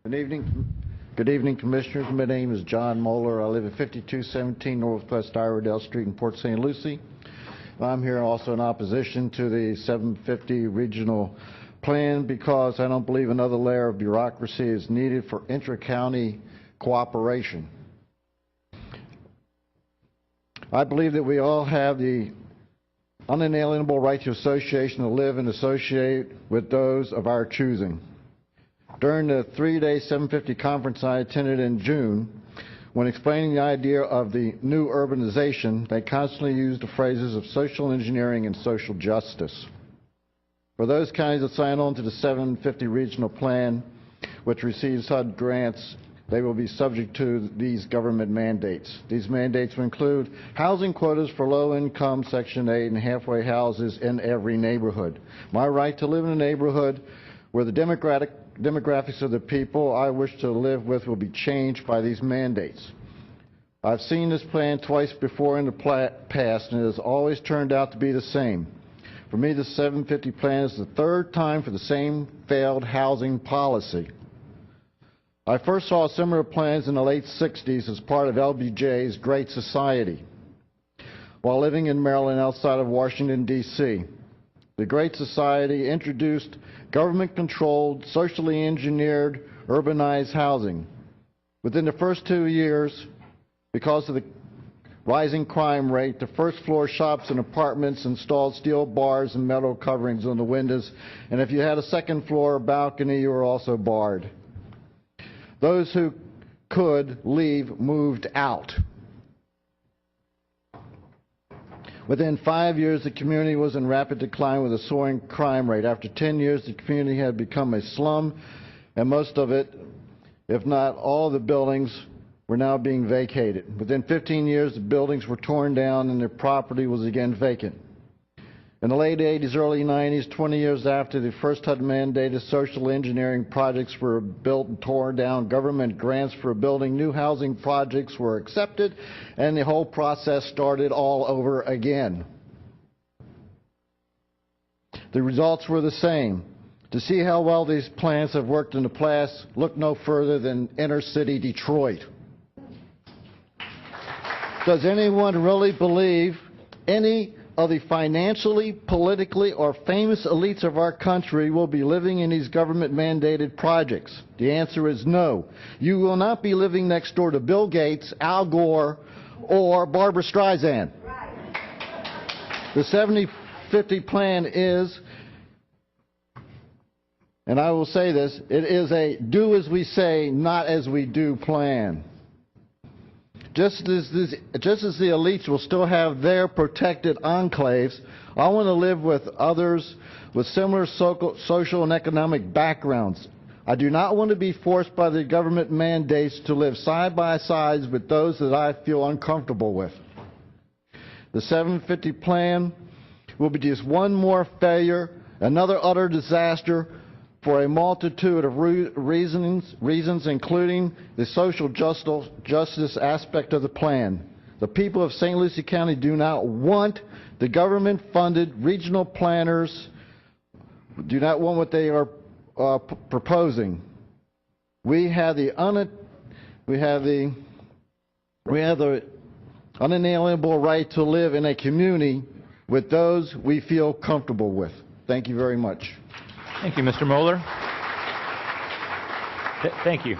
Good evening, Commissioners. My name is John Moeller. I live at 5217 Northwest Iredell Street in Port St. Lucie. I'm here also in opposition to the 750 regional plan because I don't believe another layer of bureaucracy is needed for intra-county cooperation. I believe that we all have the unalienable right to association, to live and associate with those of our choosing. During the three-day 750 conference I attended in June, when explaining the idea of the new urbanization, they constantly used the phrases of social engineering and social justice. For those counties that sign on to the 750 regional plan, which receives HUD grants, they will be subject to these government mandates. These mandates will include housing quotas for low-income Section 8 and halfway houses in every neighborhood. My right to live in a neighborhood where the demographics of the people I wish to live with will be changed by these mandates. I've seen this plan twice before in the past, and it has always turned out to be the same. For me, the 750 plan is the third time for the same failed housing policy. I first saw similar plans in the late 60s as part of LBJ's Great Society while living in Maryland outside of Washington, D.C. The Great Society introduced government-controlled, socially engineered, urbanized housing. Within the first 2 years, because of the rising crime rate, the first-floor shops and apartments installed steel bars and metal coverings on the windows, and if you had a second-floor balcony, you were also barred. Those who could leave moved out. Within 5 years, the community was in rapid decline with a soaring crime rate. After 10 years, the community had become a slum, and most of it, if not all of the buildings, were now being vacated. Within 15 years, the buildings were torn down and their property was again vacant. In the late 80s, early 90s, 20 years after the first HUD-mandated social engineering projects were built and torn down, government grants for building new housing projects were accepted, and the whole process started all over again. The results were the same. To see how well these plans have worked in the past, look no further than inner-city Detroit. Does anyone really believe any of the financially, politically, or famous elites of our country will be living in these government-mandated projects? The answer is no. You will not be living next door to Bill Gates, Al Gore, or Barbara Streisand. Right. The 750 plan is, and I will say this, it is a do as we say, not as we do plan. Just as the elites will still have their protected enclaves, I want to live with others with similar social and economic backgrounds. I do not want to be forced by the government mandates to live side by side with those that I feel uncomfortable with. The 750 plan will be just one more failure, another utter disaster, for a multitude of reasons, including the social justice aspect of the plan. The people of St. Lucie County do not want the government-funded regional planners, do not want what they are proposing. We have the unalienable right to live in a community with those we feel comfortable with. Thank you very much. Thank you, Mr. Moeller. Thank you.